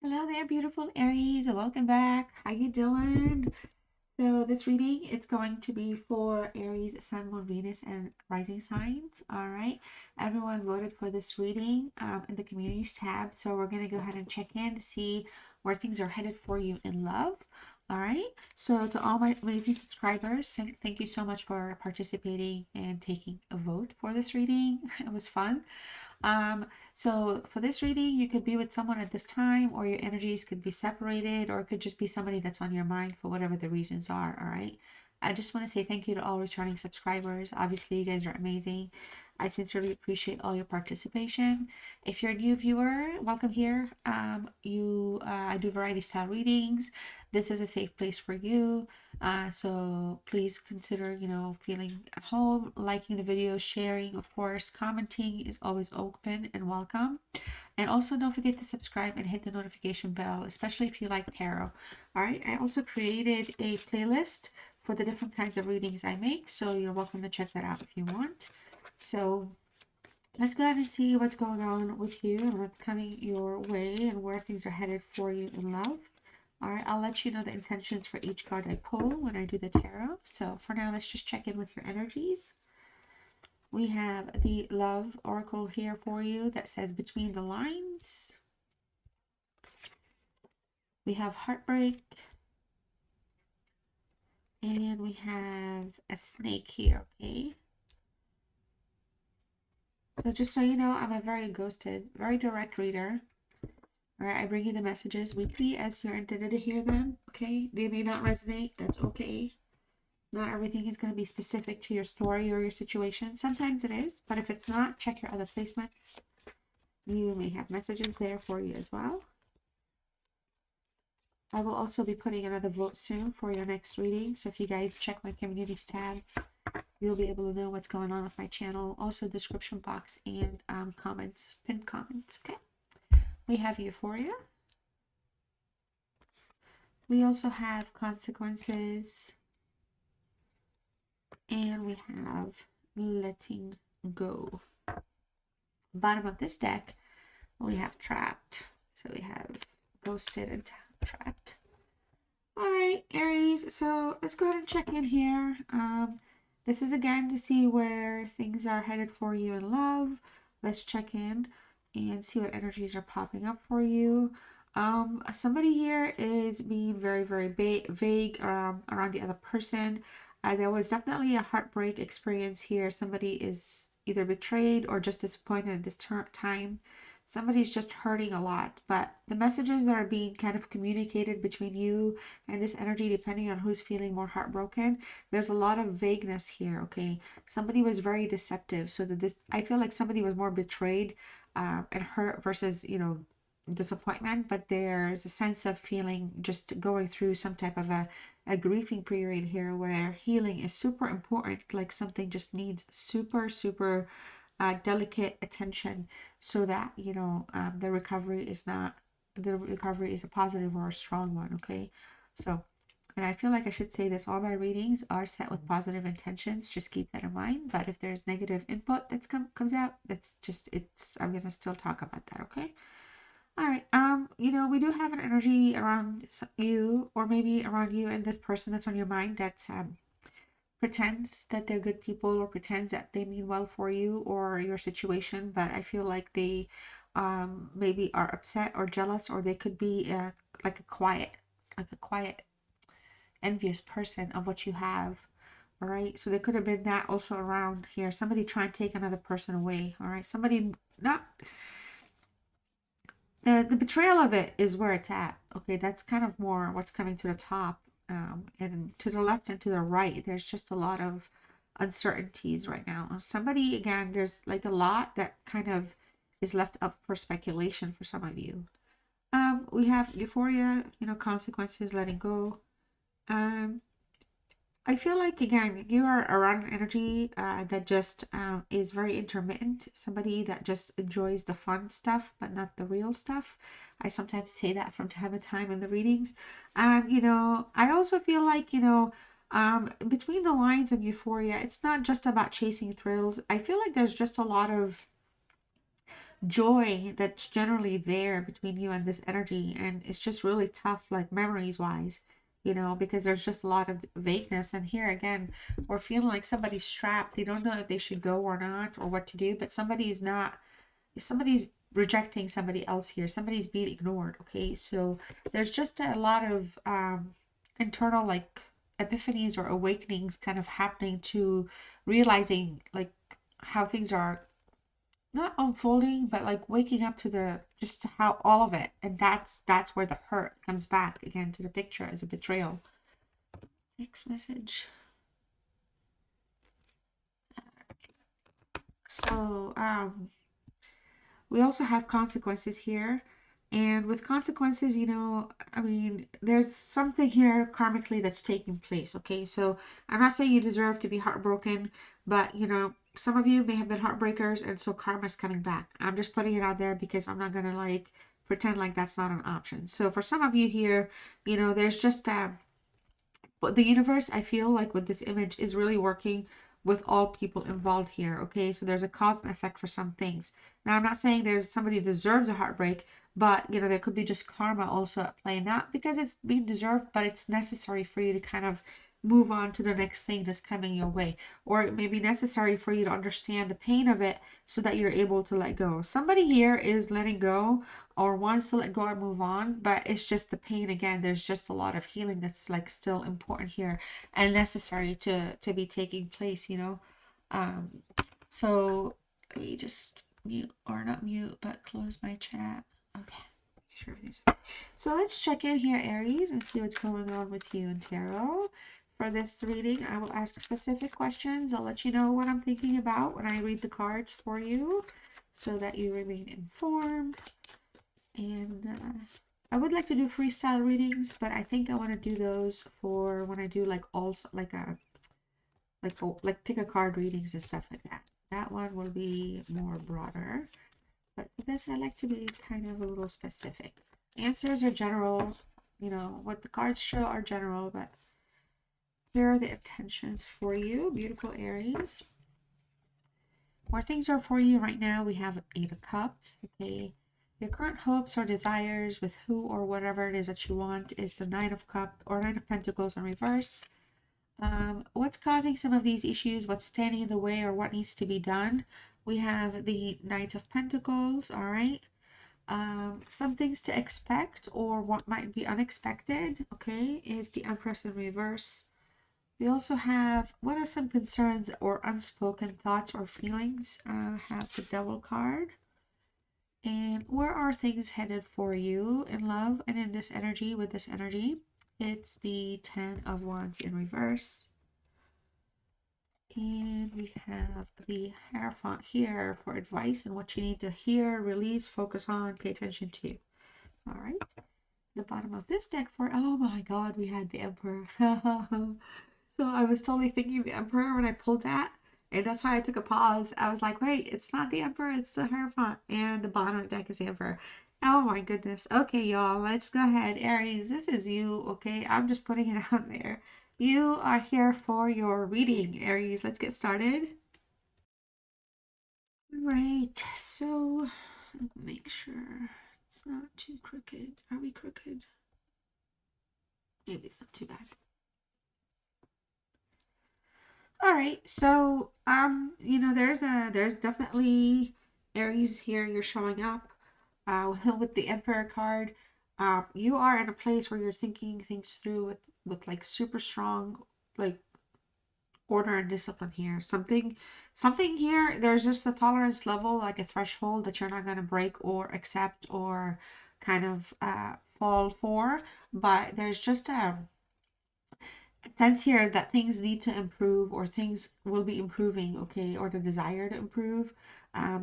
Hello there, beautiful Aries. Welcome back. How you doing? So this reading, it's going to be for Aries, Sun, Moon, Venus, and rising signs. All right. Everyone voted for this reading in the communities tab. So we're going to go ahead and check in to see where things are headed for you in love. All right. So to all my amazing subscribers, thank you so much for participating and taking a vote for this reading. It was fun. Um, so for this reading, you could be with someone at this time, or your energies could be separated, or it could just be somebody that's on your mind for whatever the reasons are. All right. I just want to say thank you to all returning subscribers. Obviously, you guys are amazing. I sincerely appreciate all your participation. If you're a new viewer, welcome here. I do variety style readings. This is a safe place for you. So please consider, feeling at home, liking the video, sharing, of course, commenting is always open and welcome. And also don't forget to subscribe and hit the notification bell, especially if you like tarot. All right, I also created a playlist for the different kinds of readings I make, so you're welcome to check that out if you want. So let's go ahead and see what's going on with you and what's coming your way and where things are headed for you in love. All right, I'll let you know the intentions for each card I pull when I do the tarot. So for now, let's just check in with your energies. We have the Love Oracle here for you that says between the lines. We have Heartbreak. And we have a snake here, okay? So just so you know, I'm a very ghosted, very direct reader. All right, I bring you the messages weekly as you're intended to hear them, okay? They may not resonate, that's okay. Not everything is going to be specific to your story or your situation. Sometimes it is, but if it's not, check your other placements. You may have messages there for you as well. I will also be putting another vote soon for your next reading. So if you guys check my communities tab, you'll be able to know what's going on with my channel. Also description box and comments, pinned comments, okay? We have Euphoria. We also have Consequences. And we have Letting Go. Bottom of this deck, we have Trapped. So we have Ghosted and Trapped. All right, Aries. So let's go ahead and check in here. This is again to see where things are headed for you in love. Let's check in and see what energies are popping up for you. Somebody here is being very, very vague around the other person. There was definitely a heartbreak experience here. Somebody is either betrayed or just disappointed at this time. Somebody's just hurting a lot, but the messages that are being kind of communicated between you and this energy, depending on who's feeling more heartbroken, there's a lot of vagueness here. Okay, somebody was very deceptive, so that this, I feel like somebody was more betrayed and hurt versus disappointment, but there's a sense of feeling just going through some type of a grieving period here where healing is super important, like something just needs super delicate attention so that the recovery is a positive or a strong one. Okay, so, and I feel like I should say this, all my readings are set with positive intentions, just keep that in mind. But if there's negative input that's comes out, that's just, I'm gonna still talk about that. Okay. All right. We do have an energy around you, or maybe around you and this person that's on your mind that's pretends that they're good people or pretends that they mean well for you or your situation, but I feel like they maybe are upset or jealous, or they could be like a quiet, envious person of what you have. All right. So there could have been that also around here. Somebody trying to take another person away. All right. Somebody not the betrayal of it is where it's at. Okay, that's kind of more what's coming to the top. And to the left and to the right, there's just a lot of uncertainties right now. Somebody, again, there's like a lot that kind of is left up for speculation for some of you. We have Euphoria, Consequences, letting go. Um, I feel like, again, you are around an energy that just is very intermittent. Somebody that just enjoys the fun stuff, but not the real stuff. I sometimes say that from time to time in the readings. I also feel like, between the lines of Euphoria, it's not just about chasing thrills. I feel like there's just a lot of joy that's generally there between you and this energy, and it's just really tough, like memories wise, you know, because there's just a lot of vagueness. And here again, we're feeling like somebody's strapped. They don't know if they should go or not, or what to do, but somebody's rejecting somebody else here. Somebody's being ignored. Okay, so there's just a lot of internal like epiphanies or awakenings kind of happening to realizing like how things are not unfolding, but like waking up to the just to how all of it. And that's where the hurt comes back again to the picture as a betrayal. Next message. So we also have consequences here. And with consequences, you know, I mean, there's something here karmically that's taking place. Okay, so I'm not saying you deserve to be heartbroken, but you know, some of you may have been heartbreakers, and so karma's coming back. I'm just putting it out there because I'm not gonna like pretend like that's not an option. So for some of you here, you know, there's just but the universe, I feel like with this image, is really working with all people involved here. Okay, so there's a cause and effect for some things. Now, I'm not saying there's somebody deserves a heartbreak, but you know, there could be just karma also at play. Not because it's being deserved, but it's necessary for you to kind of move on to the next thing that's coming your way. Or it may be necessary for you to understand the pain of it so that you're able to let go. Somebody here is letting go or wants to let go and move on, but it's just the pain again. There's just a lot of healing that's like still important here and necessary to be taking place, you know. So let me just mute, or not mute, but close my chat. Okay, sure everything's okay. So let's check in here, Aries, and see what's going on with you in tarot. For this reading, I will ask specific questions. I'll let you know what I'm thinking about when I read the cards for you so that you remain informed. And I would like to do freestyle readings, but I think I want to do those for when I do like all like pick a card readings and stuff like that. That one will be more broader, but for this I like to be kind of a little specific. Answers are general, you know, what the cards show are general, but here are the intentions for you, beautiful Aries. Where things are for you right now, we have 8 of Cups. Okay, your current hopes or desires with who or whatever it is that you want is the 9 of Cups or 9 of Pentacles in reverse. What's causing some of these issues? What's standing in the way, or what needs to be done? We have the Knight of Pentacles. All right. Some things to expect or what might be unexpected. Okay, is the Empress in reverse. We also have what are some concerns or unspoken thoughts or feelings. Have the Devil card. And where are things headed for you in love and in this energy, with this energy? It's the 10 of Wands in reverse. And we have the Hierophant here for advice and what you need to hear, release, focus on, pay attention to. All right. The bottom of this deck for, oh my God, we had the Emperor. So I was totally thinking the Emperor when I pulled that. And that's why I took a pause. I was like, wait, it's not the Emperor, it's the Hierophant. And the bottom of the deck is the Emperor. Oh my goodness. Okay, y'all, let's go ahead. Aries, this is you, okay? I'm just putting it out there. You are here for your reading, Aries. Let's get started. All right, so make sure it's not too crooked. Are we crooked? Maybe it's not too bad. All right, so you know, there's definitely Aries here. You're showing up with the Emperor card. You are in a place where you're thinking things through with like super strong like order and discipline here. Something here, there's just a tolerance level, like a threshold that you're not going to break or accept or kind of fall for. But there's just a sense here that things need to improve, or things will be improving, okay, or the desire to improve.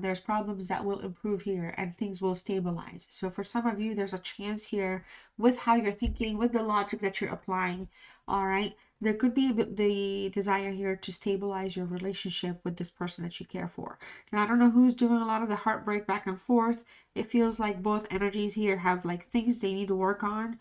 There's problems that will improve here and things will stabilize. So for some of you, there's a chance here with how you're thinking, with the logic that you're applying. All right, there could be the desire here to stabilize your relationship with this person that you care for. Now, I don't know who's doing a lot of the heartbreak back and forth. It feels like both energies here have like things they need to work on.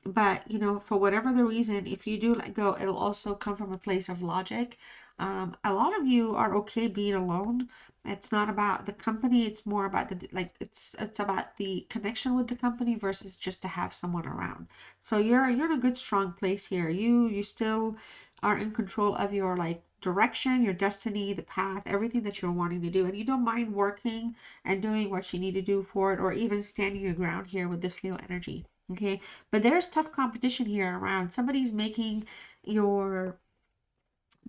But you know, for whatever the reason, if you do let go, it'll also come from a place of logic. A lot of you are okay being alone. It's not about the company, it's more about the like it's about the connection with the company versus just to have someone around. So you're in a good strong place here. You still are in control of your like direction, your destiny, the path, everything that you're wanting to do. And you don't mind working and doing what you need to do for it, or even standing your ground here with this Leo energy. Okay. But there's tough competition here around. Somebody's making your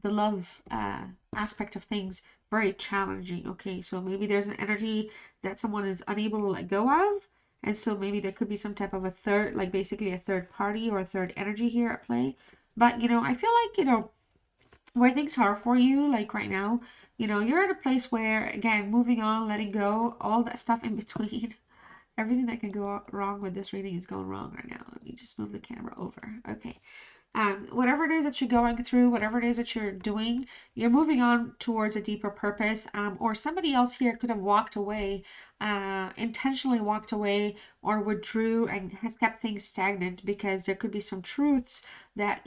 the love aspect of things very challenging. Okay, so maybe there's an energy that someone is unable to let go of, and so maybe there could be some type of a third, like basically a third party or a third energy here at play. But I feel like where things are for you, like right now, you're at a place where, again, moving on, letting go, all that stuff in between. Everything that can go wrong with this reading is going wrong right now. Let me just move the camera over. Okay. Whatever it is that you're going through, whatever it is that you're doing, you're moving on towards a deeper purpose. Or somebody else here could have walked away, intentionally walked away or withdrew and has kept things stagnant because there could be some truths that,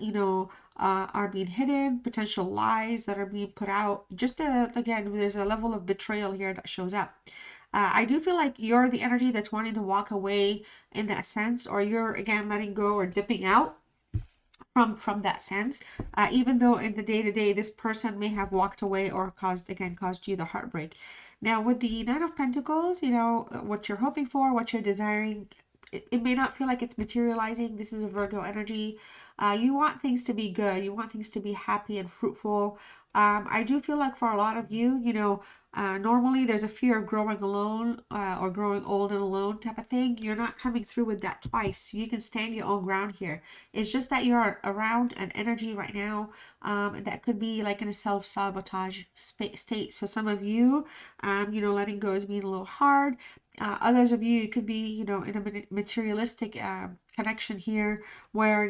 are being hidden, potential lies that are being put out. Just again, there's a level of betrayal here that shows up. I do feel like you're the energy that's wanting to walk away in that sense, or you're again letting go or dipping out from that sense, even though in the day-to-day this person may have walked away or caused you the heartbreak. Now with the Knight of Pentacles, what you're hoping for, what you're desiring, it may not feel like it's materializing. This is a Virgo energy. You want things to be good, you want things to be happy and fruitful. I do feel like for a lot of you, normally there's a fear of growing alone, or growing old and alone type of thing. You're not coming through with that twice. You can stand your own ground here. It's just that you're around an energy right now that could be like in a self-sabotage state. So some of you, letting go is being a little hard. Others of you, it could be, in a materialistic connection here where,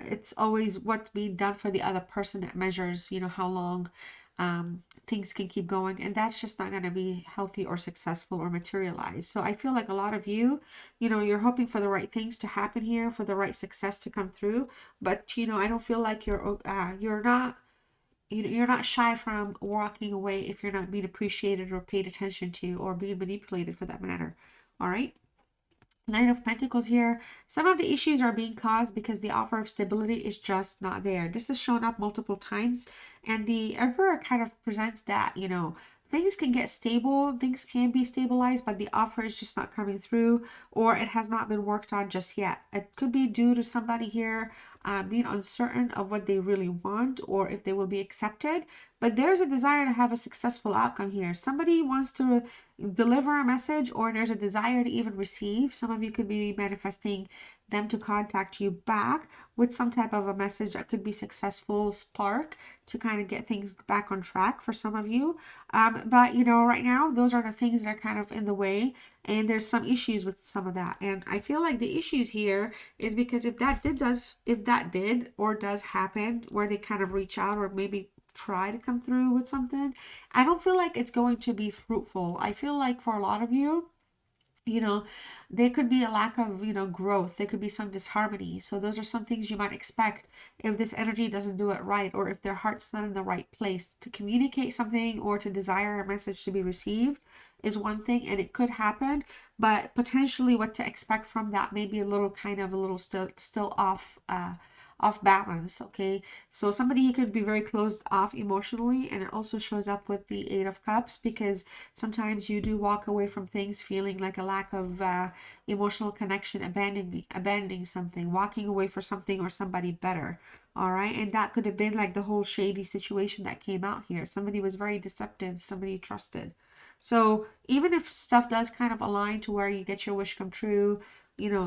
it's always what's being done for the other person that measures, how long things can keep going. And that's just not going to be healthy or successful or materialized. So I feel like a lot of you, you're hoping for the right things to happen here, for the right success to come through. But, I don't feel like you're not shy from walking away if you're not being appreciated or paid attention to or being manipulated for that matter. All right. Nine of Pentacles here. Some of the issues are being caused because the offer of stability is just not there. This has shown up multiple times, and the Emperor kind of presents that, things can get stable, things can be stabilized, but the offer is just not coming through, or it has not been worked on just yet. It could be due to somebody here being uncertain of what they really want or if they will be accepted. But there's a desire to have a successful outcome here. Somebody wants to deliver a message, or there's a desire to even receive. Some of you could be manifesting them to contact you back with some type of a message that could be successful spark to kind of get things back on track for some of you. But right now those are the things that are kind of in the way, and there's some issues with some of that. And I feel like the issues here is because if that did or does happen, where they kind of reach out or maybe try to come through with something, I don't feel like it's going to be fruitful. I feel like for a lot of you, there could be a lack of, growth. There could be some disharmony. So those are some things you might expect if this energy doesn't do it right, or if their heart's not in the right place. To communicate something or to desire a message to be received is one thing, and it could happen, but potentially what to expect from that may be a little still off balance. Okay, so somebody he could be very closed off emotionally, and it also shows up with the Eight of Cups, because sometimes you do walk away from things feeling like a lack of emotional connection, abandoning something, walking away for something or somebody better. All right, and that could have been like the whole shady situation that came out here. Somebody was very deceptive, somebody you trusted. So even if stuff does kind of align to where you get your wish come true,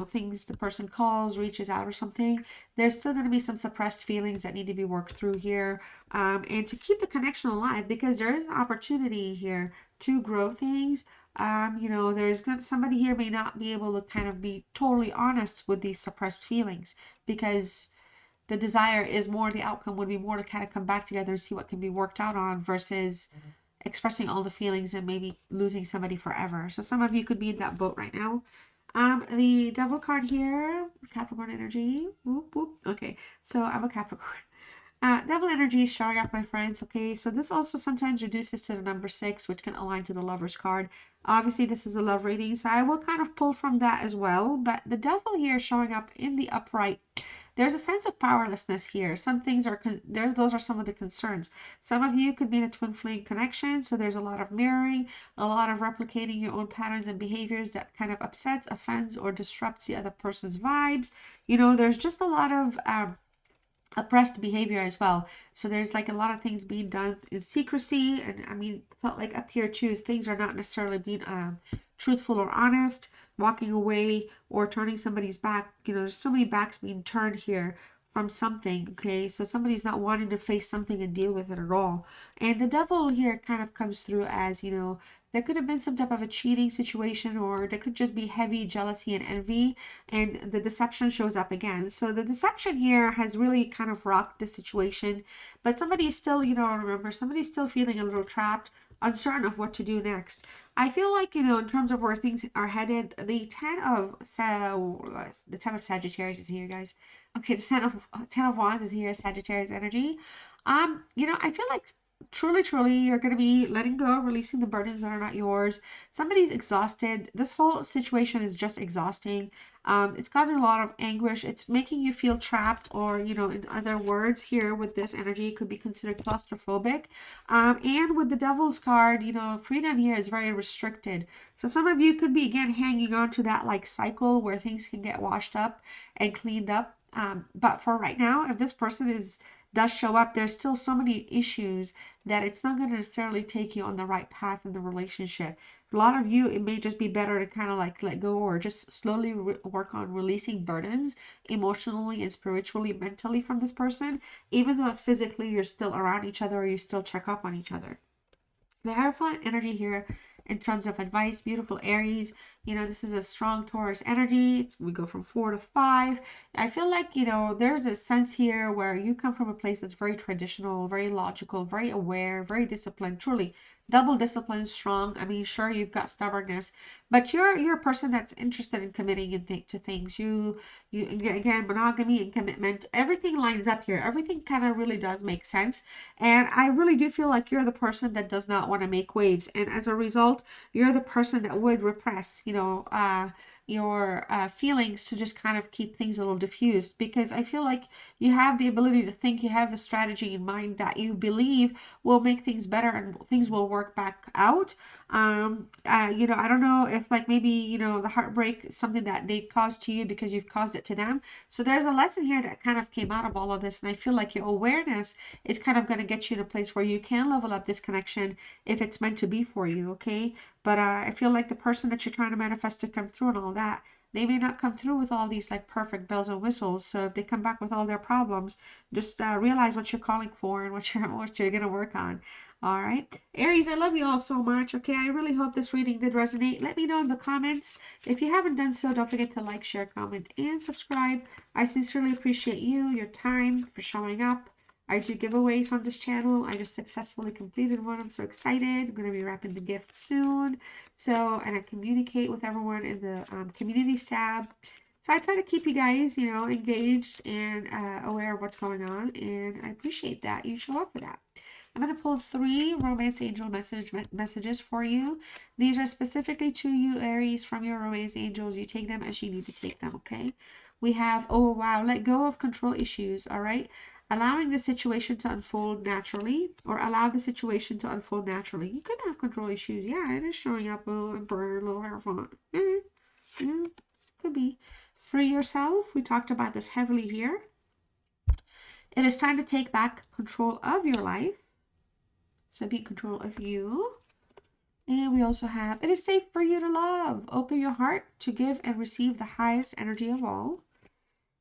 things, the person calls, reaches out or something, there's still going to be some suppressed feelings that need to be worked through here, and to keep the connection alive, because there is an opportunity here to grow things. Somebody here may not be able to kind of be totally honest with these suppressed feelings, because the desire is more, the outcome would be more to kind of come back together and see what can be worked out on, versus expressing all the feelings and maybe losing somebody forever. So some of you could be in that boat right now. The Devil card here, Capricorn energy. Whoop, whoop. Okay, so I'm a Capricorn. Devil energy is showing up, my friends. Okay, so this also sometimes reduces to the number 6, which can align to the Lover's card. Obviously, this is a love reading, so I will kind of pull from that as well. But the devil here showing up in the upright. There's a sense of powerlessness here. Some things are there. Those are some of the concerns. Some of you could be in a twin flame connection, so there's a lot of mirroring, a lot of replicating your own patterns and behaviors that kind of upsets, offends, or disrupts the other person's vibes. You know, there's just a lot of oppressed behavior as well. So there's like a lot of things being done in secrecy, and I mean, felt like up here too is things are not necessarily being truthful or honest, walking away or turning somebody's back. You know, there's so many backs being turned here from something. Okay, so somebody's not wanting to face something and deal with it at all. And the devil here kind of comes through as, you know, there could have been some type of a cheating situation, or there could just be heavy jealousy and envy, and the deception shows up again. So the deception here has really kind of rocked the situation, but somebody's still, you know, remember, somebody's still feeling a little trapped, uncertain of what to do next. I feel like, you know, in terms of where things are headed, the 10 of Sagittarius is here, guys. Okay, the 10 of Wands is here, Sagittarius energy. You know, I feel like truly you're going to be letting go, releasing the burdens that are not yours. Somebody's exhausted. This whole situation is just exhausting. It's causing a lot of anguish. It's making you feel trapped, or, you know, in other words here with this energy, it could be considered claustrophobic. And with the devil's card, you know, freedom here is very restricted. So some of you could be again hanging on to that like cycle where things can get washed up and cleaned up. But for right now, if this person does show up, there's still so many issues that it's not going to necessarily take you on the right path in the relationship. A lot of you, it may just be better to kind of like let go, or just slowly work on releasing burdens emotionally and spiritually, mentally from this person, even though physically you're still around each other or you still check up on each other. The Hierophant energy here in terms of advice, beautiful Aries, you know, this is a strong Taurus energy. We go from 4 to 5. I feel like, you know, there's a sense here where you come from a place that's very traditional, very logical, very aware, very disciplined, truly double discipline, strong. I mean, sure, you've got stubbornness, but you're a person that's interested in committing to things. You again, monogamy and commitment, everything lines up here. Everything kind of really does make sense. And I really do feel like you're the person that does not want to make waves. And as a result, you're the person that would repress, you know, your feelings to just kind of keep things a little diffused, because I feel like you have the ability to think, you have a strategy in mind that you believe will make things better and things will work back out. You know, I don't know if like maybe, you know, the heartbreak is something that they caused to you because you've caused it to them. So there's a lesson here that kind of came out of all of this, and I feel like your awareness is kind of going to get you in a place where you can level up this connection if it's meant to be for you. Okay, but I feel like the person that you're trying to manifest to come through and all that, they may not come through with all these like perfect bells and whistles. So if they come back with all their problems, just realize what you're calling for and what you're gonna work on. All right, Aries, I love you all so much. Okay, I really hope this reading did resonate. Let me know in the comments. If you haven't done so, don't forget to like, share, comment, and subscribe. I sincerely appreciate you, your time, for showing up. I do giveaways on this channel. I just successfully completed one. I'm so excited. I'm going to be wrapping the gift soon. So, and I communicate with everyone in the communities tab. So I try to keep you guys, you know, engaged and aware of what's going on. And I appreciate that you show up for that. I'm going to pull 3 romance angel messages for you. These are specifically to you, Aries, from your romance angels. You take them as you need to take them, okay? We have, oh, wow, let go of control issues, all right? Allowing the situation to unfold naturally, or allow the situation to unfold naturally. You could have control issues. Yeah, it is showing up a little Emperor, a little Hierophant. Could be. Free yourself. We talked about this heavily here. It is time to take back control of your life. So be in control of you. And we also have, it is safe for you to love. Open your heart to give and receive the highest energy of all.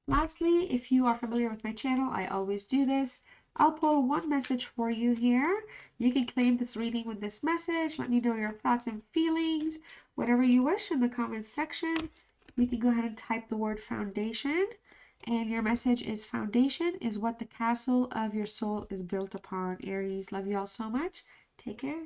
Lastly, if you are familiar with my channel, I always do this. I'll pull 1 message for you here. You can claim this reading with this message. Let me know your thoughts and feelings, whatever you wish, in the comments section. You can go ahead and type the word foundation. And your message is: foundation is what the castle of your soul is built upon. Aries, love you all so much. Take care.